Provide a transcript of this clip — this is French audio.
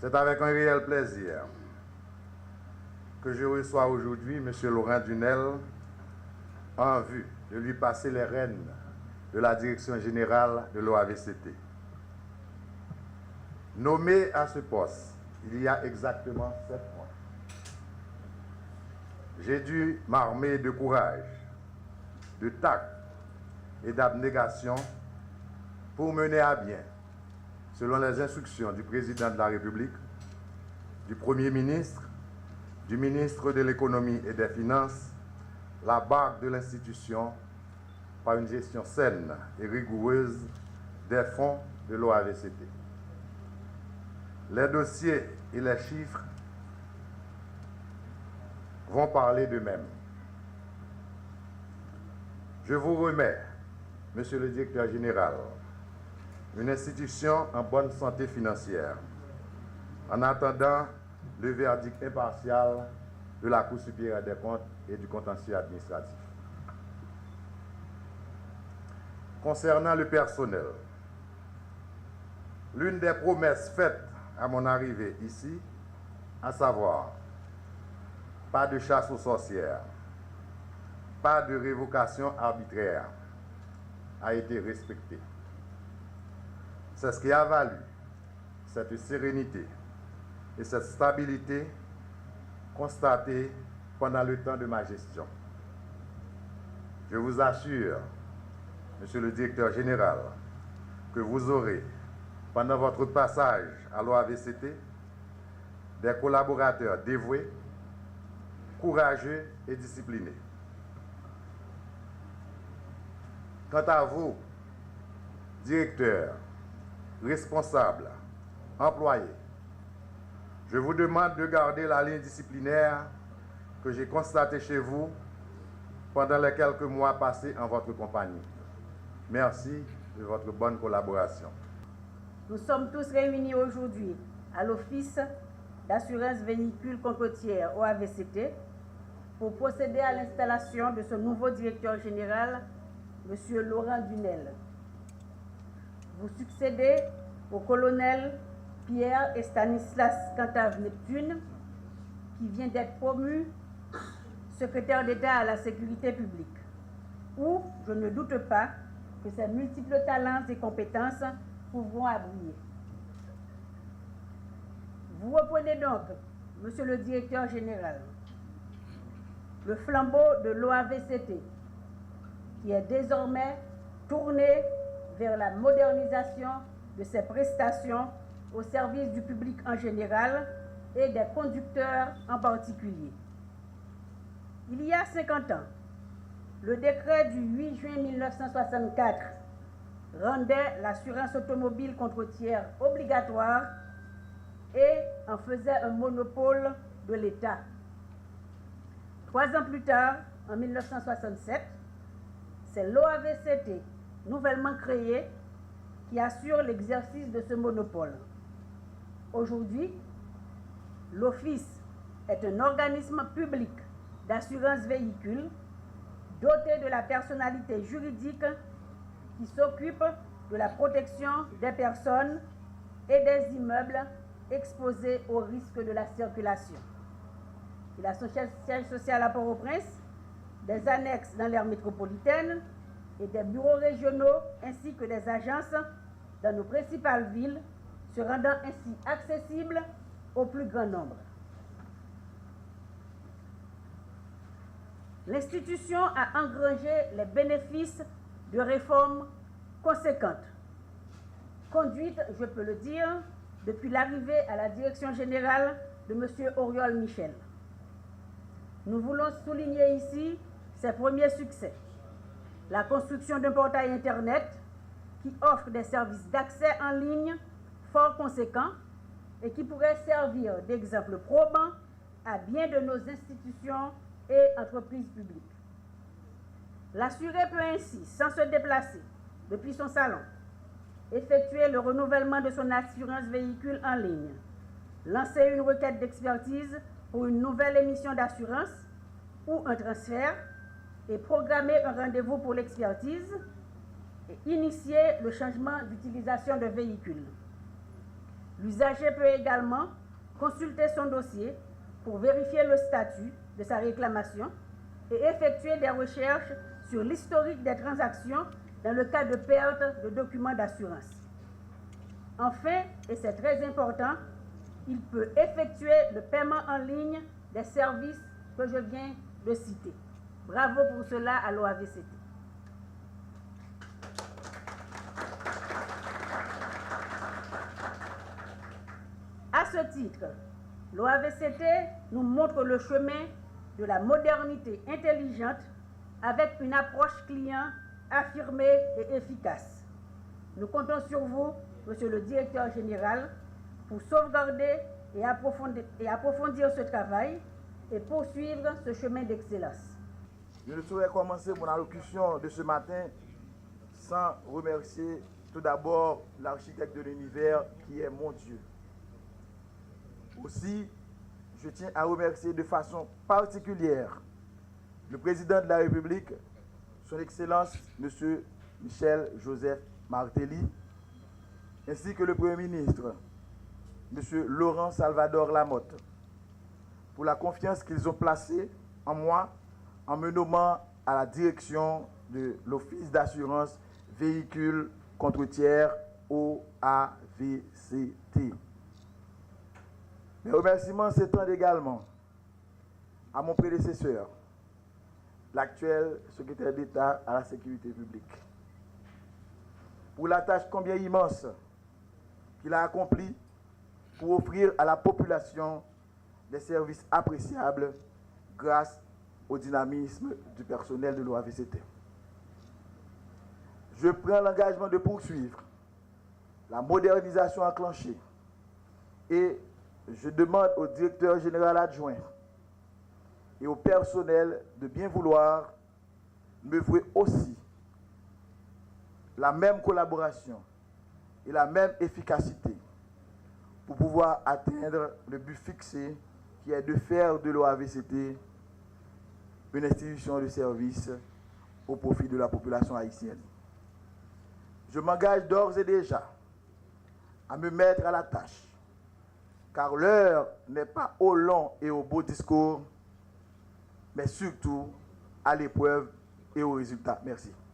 C'est avec un réel plaisir que je reçois aujourd'hui M. Laurent Dunel en vue de lui passer les rênes de la direction générale de l'OAVCT. Nommé à ce poste il y a exactement 7 mois, j'ai dû m'armer de courage, de tact et d'abnégation pour mener à bien, selon les instructions du président de la République, du Premier ministre, du ministre de l'Économie et des Finances, la barque de l'institution par une gestion saine et rigoureuse des fonds de l'OAVCT. Les dossiers et les chiffres vont parler d'eux-mêmes. Je vous remets, Monsieur le Directeur général, une institution en bonne santé financière, en attendant le verdict impartial de la Cour supérieure des comptes et du contentieux administratif. Concernant le personnel, l'une des promesses faites à mon arrivée ici, à savoir, pas de chasse aux sorcières, pas de révocation arbitraire, a été respectée. C'est ce qui a valu cette sérénité et cette stabilité constatée pendant le temps de ma gestion. Je vous assure, Monsieur le Directeur général, que vous aurez, pendant votre passage à l'OAVCT, des collaborateurs dévoués, courageux et disciplinés. Quant à vous, directeurs, responsables, employés, je vous demande de garder la ligne disciplinaire que j'ai constatée chez vous pendant les quelques mois passés en votre compagnie. Merci de votre bonne collaboration. Nous sommes tous réunis aujourd'hui à l'Office d'assurance véhicule contre-routière OAVCT pour procéder à l'installation de ce nouveau directeur général, M. Laurent Dunel. Vous succédez au colonel Pierre et Stanislas Cantave-Neptune, qui vient d'être promu secrétaire d'État à la sécurité publique, où je ne doute pas que ses multiples talents et compétences pourront briller. Vous reprenez donc, Monsieur le Directeur général, le flambeau de l'OAVCT, qui est désormais tourné vers la modernisation de ses prestations au service du public en général et des conducteurs en particulier. Il y a 50 ans, le décret du 8 juin 1964 rendait l'assurance automobile contre-routière obligatoire et en faisait un monopole de l'État. 3 ans plus tard, en 1967, c'est l'OAVCT, nouvellement créée, qui assure l'exercice de ce monopole. Aujourd'hui, l'Office est un organisme public d'assurance véhicule doté de la personnalité juridique qui s'occupe de la protection des personnes et des immeubles exposés au risque de la circulation. Il a son siège social à Port-au-Prince, des annexes dans l'aire métropolitaine et des bureaux régionaux ainsi que des agences dans nos principales villes, se rendant ainsi accessible au plus grand nombre. L'institution a engrangé les bénéfices de réformes conséquentes, conduites, je peux le dire, depuis l'arrivée à la direction générale de M. Auriol Michel. Nous voulons souligner ici ses premiers succès. La construction d'un portail Internet qui offre des services d'accès en ligne fort conséquents et qui pourrait servir d'exemple probant à bien de nos institutions et entreprises publiques. L'assuré peut ainsi, sans se déplacer depuis son salon, effectuer le renouvellement de son assurance véhicule en ligne, lancer une requête d'expertise pour une nouvelle émission d'assurance ou un transfert et programmer un rendez-vous pour l'expertise et initier le changement d'utilisation de véhicule. L'usager peut également consulter son dossier pour vérifier le statut de sa réclamation et effectuer des recherches sur l'historique des transactions dans le cas de perte de documents d'assurance. Enfin, et c'est très important, il peut effectuer le paiement en ligne des services que je viens de citer. Bravo pour cela à l'OAVCT. À ce titre, l'OAVCT nous montre le chemin de la modernité intelligente avec une approche client affirmée et efficace. Nous comptons sur vous, Monsieur le Directeur général, pour sauvegarder et approfondir ce travail et poursuivre ce chemin d'excellence. Je ne saurais commencer mon allocution de ce matin sans remercier tout d'abord l'architecte de l'univers qui est mon Dieu. Aussi, je tiens à remercier de façon particulière le président de la République, son Excellence, M. Michel Joseph Martelly, ainsi que le Premier ministre, M. Laurent Salvador Lamotte, pour la confiance qu'ils ont placée en moi en me nommant à la direction de l'Office d'assurance véhicules contre tiers OAVCT. Mes remerciements s'étendent également à mon prédécesseur, l'actuel secrétaire d'État à la sécurité publique, pour la tâche combien immense qu'il a accomplie pour offrir à la population des services appréciables grâce au dynamisme du personnel de l'OAVCT. Je prends l'engagement de poursuivre la modernisation enclenchée et je demande au directeur général adjoint et au personnel de bien vouloir me vouer aussi la même collaboration et la même efficacité pour pouvoir atteindre le but fixé qui est de faire de l'OAVCT une institution de service au profit de la population haïtienne. Je m'engage d'ores et déjà à me mettre à la tâche, car l'heure n'est pas au long et au beau discours, mais surtout à l'épreuve et au résultat. Merci.